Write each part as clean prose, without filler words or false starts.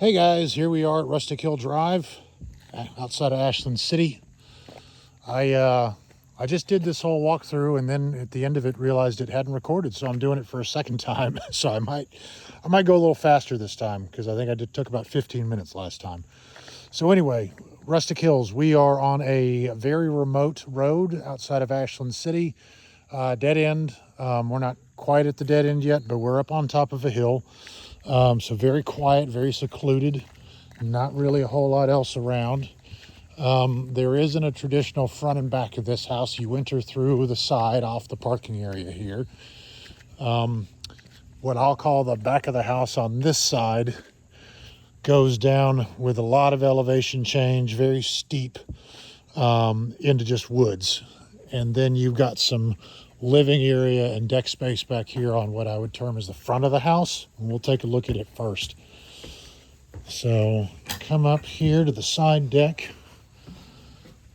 Hey guys, here we are at Rustic Hill Drive outside of Ashland City. I just did this whole walkthrough and then at the end of it realized it hadn't recorded, so I'm doing it for a second time. So I might go a little faster this time because I think took about 15 minutes last time. So anyway, Rustic Hills, we are on a very remote road outside of Ashland City, dead end. We're not quite at the dead end yet, but we're up on top of a hill. So very quiet, very secluded, not really a whole lot else around. There isn't a traditional front and back of this house. You enter through the side off the parking area here. What I'll call the back of the house on this side goes down with a lot of elevation change, very steep, into just woods. And then you've got some living area and deck space back here on what I would term as the front of the house. And we'll take a look at it first. So come up here to the side deck.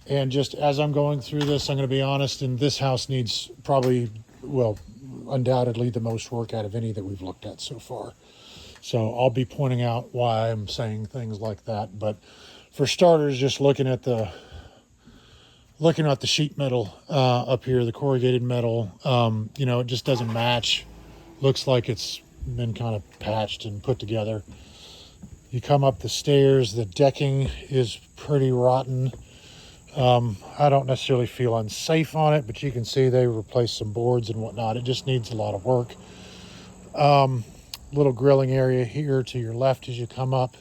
And just as I'm going through this, I'm going to be honest, and this house needs probably, well, undoubtedly the most work out of any that we've looked at so far. So I'll be pointing out why I'm saying things like that. But for starters, just looking at the sheet metal up here, the corrugated metal, it just doesn't match. Looks like it's been kind of patched and put together. You come up the stairs, the decking is pretty rotten. I don't necessarily feel unsafe on it, but you can see they replaced some boards and whatnot. It just needs a lot of work. Little grilling area here to your left as you come up.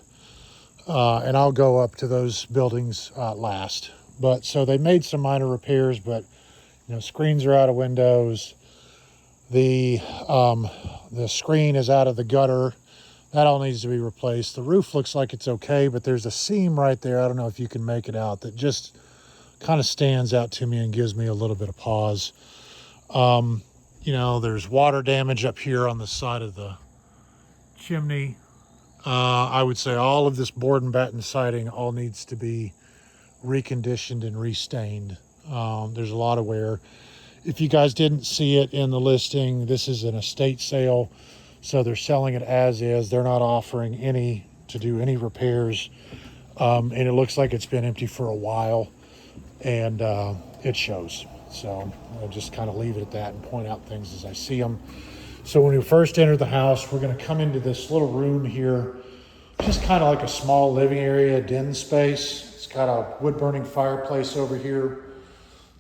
And I'll go up to those buildings last. But so they made some minor repairs, but screens are out of windows. The screen is out of the gutter. That all needs to be replaced. The roof looks like it's okay, but there's a seam right there. I don't know if you can make it out, that just kind of stands out to me and gives me a little bit of pause. There's water damage up here on the side of the chimney. I would say all of this board and batten siding all needs to be reconditioned and restained. There's a lot of wear. If you guys didn't see it in the listing, this is an estate sale, so they're selling it as is. They're not offering to do any repairs, and it looks like it's been empty for a while, and it shows. So I'll just kind of leave it at that and point out things as I see them. So when we first enter the house, we're going to come into this little room here, just kind of like a small living area, den space. It's got a wood-burning fireplace over here,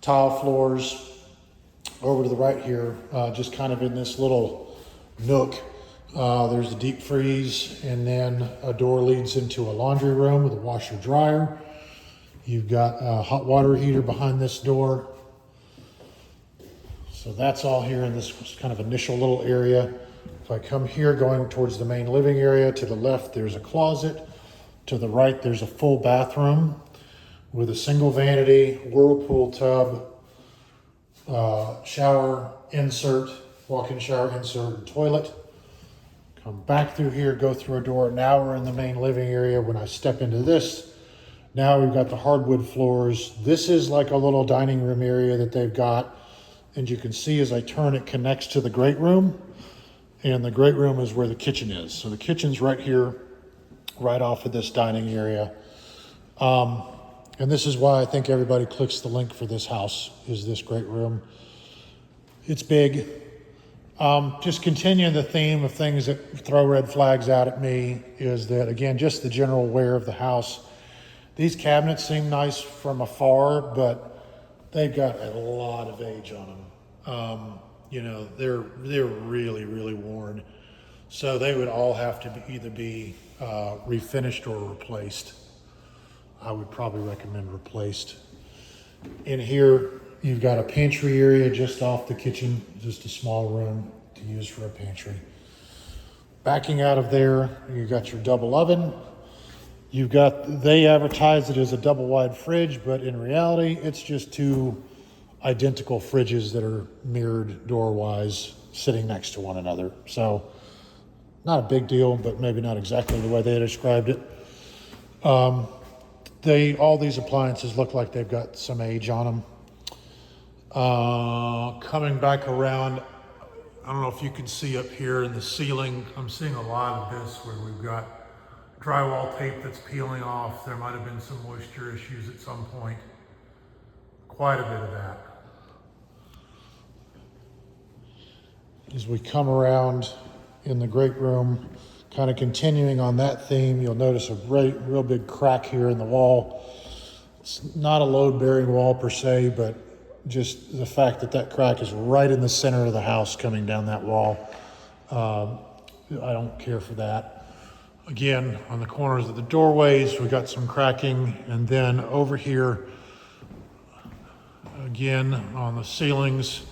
tile floors. Over to the right here, just kind of in this little nook, there's a deep freeze, and then a door leads into a laundry room with a washer dryer. You've got a hot water heater behind this door. So that's all here in this kind of initial little area. If I come here going towards the main living area, to the left there's a closet. To the right there's a full bathroom with a single vanity, whirlpool tub, shower insert, walk-in shower insert, and toilet. Come back through here, go through a door. Now we're in the main living area. When I step into this, now we've got the hardwood floors. This is like a little dining room area that they've got. And you can see as I turn, it connects to the great room. And the great room is where the kitchen is. So the kitchen's right here, right off of this dining area. And this is why I think everybody clicks the link for this house, is this great room. It's big. Just continuing the theme of things that throw red flags out at me is that, again, just the general wear of the house. These cabinets seem nice from afar, but they've got a lot of age on them. They're really, really worn. So they would all have to either be refinished or replaced. I would probably recommend replaced. In here, you've got a pantry area just off the kitchen, just a small room to use for a pantry. Backing out of there, you've got your double oven. They advertise it as a double wide fridge, but in reality, it's just two identical fridges that are mirrored door-wise, sitting next to one another. So not a big deal, but maybe not exactly the way they described it. All these appliances look like they've got some age on them. Coming back around, I don't know if you can see up here in the ceiling, I'm seeing a lot of this where we've got drywall tape that's peeling off. There might have been some moisture issues at some point. Quite a bit of that. As we come around in the great room, kind of continuing on that theme, you'll notice a real big crack here in the wall. It's not a load-bearing wall per se, but just the fact that that crack is right in the center of the house coming down that wall. I don't care for that. Again, on the corners of the doorways, we got some cracking, and then over here, again, on the ceilings,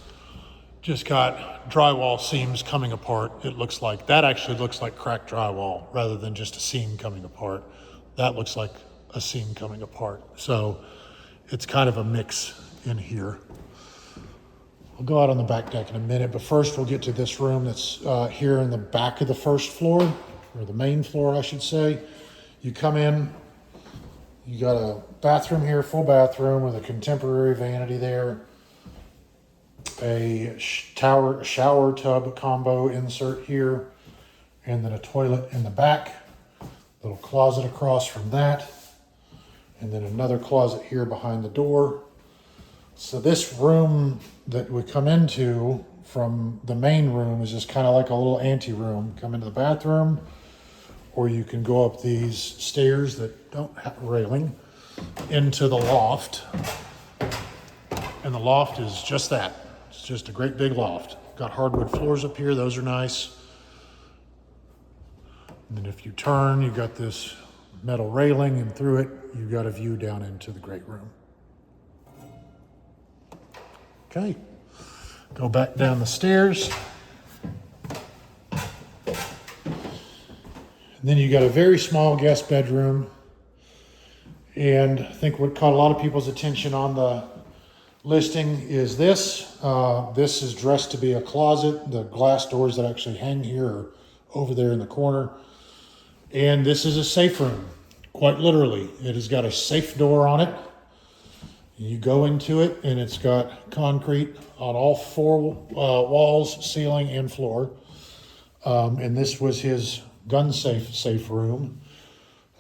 just got drywall seams coming apart. It looks like, that actually looks like cracked drywall rather than just a seam coming apart. That looks like a seam coming apart. So it's kind of a mix in here. We'll go out on the back deck in a minute, but first we'll get to this room that's here in the back of the first floor, or the main floor, I should say. You come in, you got a bathroom here, full bathroom with a contemporary vanity there, a shower tub combo insert here, and then a toilet in the back, little closet across from that, and then another closet here behind the door. So this room that we come into from the main room is just kind of like a little ante room. Come into the bathroom, or you can go up these stairs that don't have a railing into the loft. And the loft is just that. It's just a great big loft. Got hardwood floors up here, those are nice. And then if you turn, you've got this metal railing, and through it, you've got a view down into the great room. Okay, go back down the stairs. And then you got a very small guest bedroom. And I think what caught a lot of people's attention on the listing is this. This is dressed to be a closet. The glass doors that actually hang here are over there in the corner. And this is a safe room, quite literally. It has got a safe door on it. You go into it, and it's got concrete on all four walls, ceiling, and floor. And this was his gun safe room.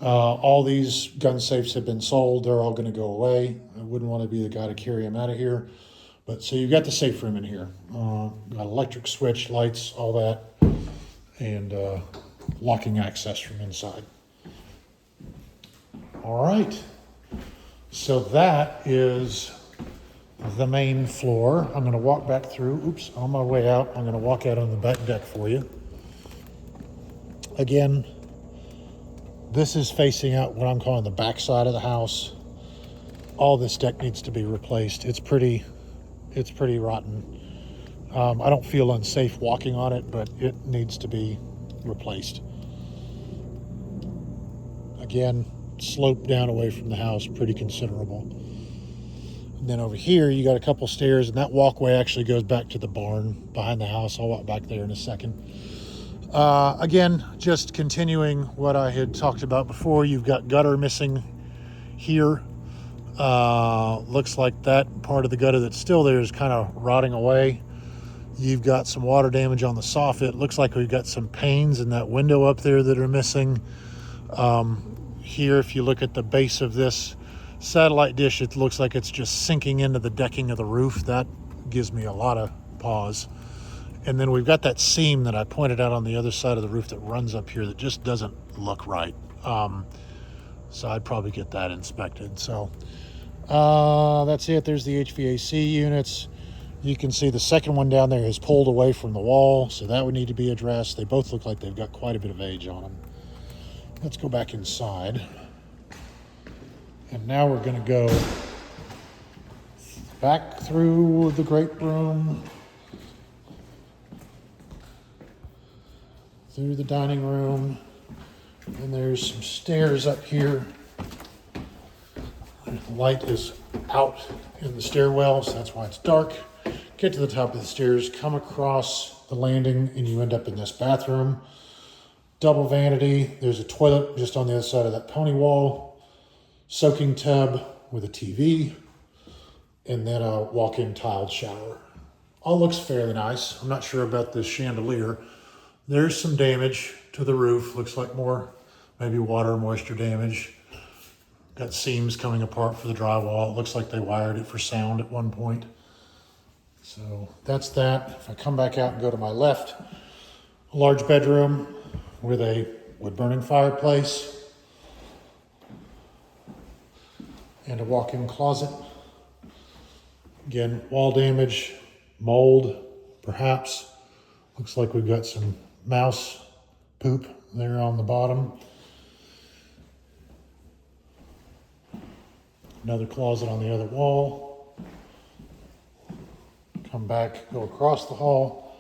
All these gun safes have been sold. They're all going to go away. I wouldn't want to be the guy to carry them out of here. But so you've got the safe room in here. Got electric switch, lights, all that, and locking access from inside. All right. So that is the main floor. I'm going to walk back through. Oops, on my way out, I'm going to walk out on the back deck for you. Again, this is facing out what I'm calling the back side of the house. All this deck needs to be replaced. It's pretty rotten. I don't feel unsafe walking on it, but it needs to be replaced. Again, slope down away from the house, pretty considerable. And then over here, you got a couple stairs, and that walkway actually goes back to the barn behind the house. I'll walk back there in a second. Again, just continuing what I had talked about before, you've got gutter missing here. Looks like that part of the gutter that's still there is kind of rotting away. You've got some water damage on the soffit. Looks like we've got some panes in that window up there that are missing. Here, if you look at the base of this satellite dish, it looks like it's just sinking into the decking of the roof. That gives me a lot of pause. And then we've got that seam that I pointed out on the other side of the roof that runs up here that just doesn't look right. So I'd probably get that inspected. So that's it. There's the HVAC units. You can see the second one down there is pulled away from the wall, so that would need to be addressed. They both look like they've got quite a bit of age on them. Let's go back inside. And now we're going to go back through the great room, through the dining room, and there's some stairs up here. The light is out in the stairwell, so that's why it's dark. Get to the top of the stairs, come across the landing, and you end up in this bathroom. Double vanity. There's a toilet just on the other side of that pony wall. Soaking tub with a TV. And then a walk-in tiled shower. All looks fairly nice. I'm not sure about this chandelier. There's some damage to the roof. Looks like more maybe water or moisture damage. Got seams coming apart for the drywall. It looks like they wired it for sound at one point. So that's that. If I come back out and go to my left, a large bedroom with a wood-burning fireplace and a walk-in closet. Again, wall damage, mold, perhaps. Looks like we've got some mouse poop there on the bottom. Another closet on the other wall. Come back, go across the hall,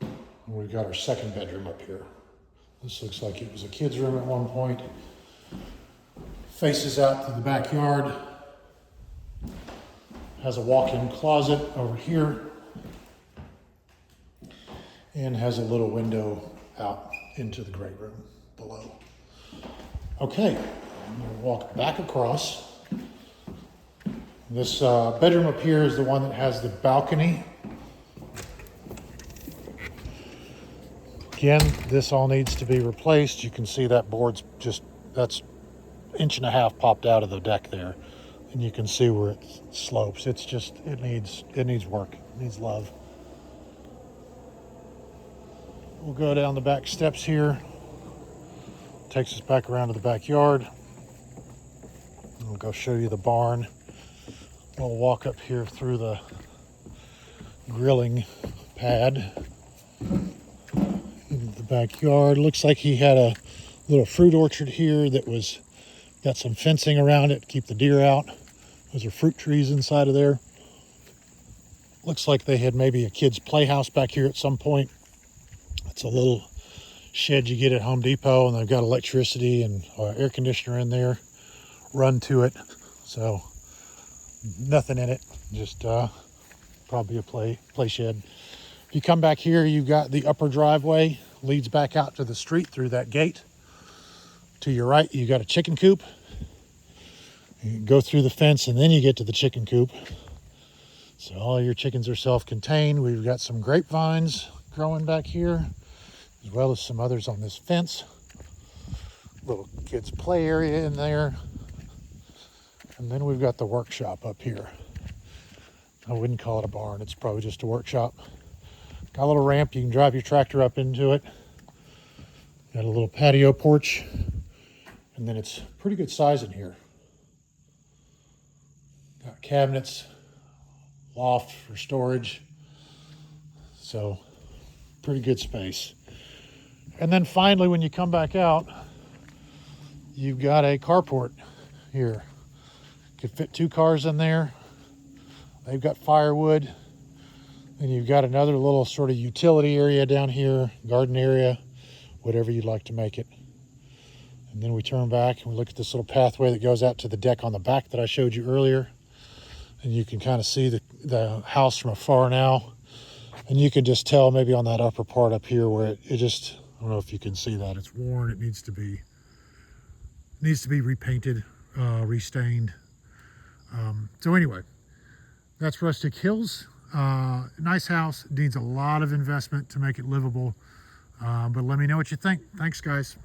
and we've got our second bedroom up here. This looks like it was a kid's room at one point. Faces out to the backyard. Has a walk-in closet over here. And has a little window out into the great room below. Okay, I'm going to walk back across. This bedroom up here is the one that has the balcony. Again, this all needs to be replaced. You can see that board's that's 1.5 inches popped out of the deck there. And you can see where it slopes. It needs work, it needs love. We'll go down the back steps here. Takes us back around to the backyard. We'll go show you the barn. We'll walk up here through the grilling pad into the backyard. Looks like he had a little fruit orchard here that got some fencing around it to keep the deer out. Those are fruit trees inside of there. Looks like they had maybe a kid's playhouse back here at some point. It's a little shed you get at Home Depot, and they've got electricity and air conditioner in there run to it. So nothing in it, just probably a play shed. If you come back here, you've got the upper driveway, leads back out to the street through that gate. To your right, you got a chicken coop. You go through the fence and then you get to the chicken coop. So all your chickens are self-contained. We've got some grapevines growing back here, as well as some others on this fence. Little kids' play area in there. And then we've got the workshop up here. I wouldn't call it a barn. It's probably just a workshop. Got a little ramp. You can drive your tractor up into it. Got a little patio porch. And then it's pretty good size in here. Got cabinets, loft for storage. So pretty good space. And then finally, when you come back out, you've got a carport here. Could fit 2 cars in there. They've got firewood. And you've got another little sort of utility area down here, garden area, whatever you'd like to make it. And then we turn back and we look at this little pathway that goes out to the deck on the back that I showed you earlier. And you can kind of see the house from afar now. And you can just tell maybe on that upper part up here where it just, I don't know if you can see that, it's worn. It needs to be repainted, restained. So anyway, that's Rustic Hills. Nice house. It needs a lot of investment to make it livable. But let me know what you think. Thanks, guys.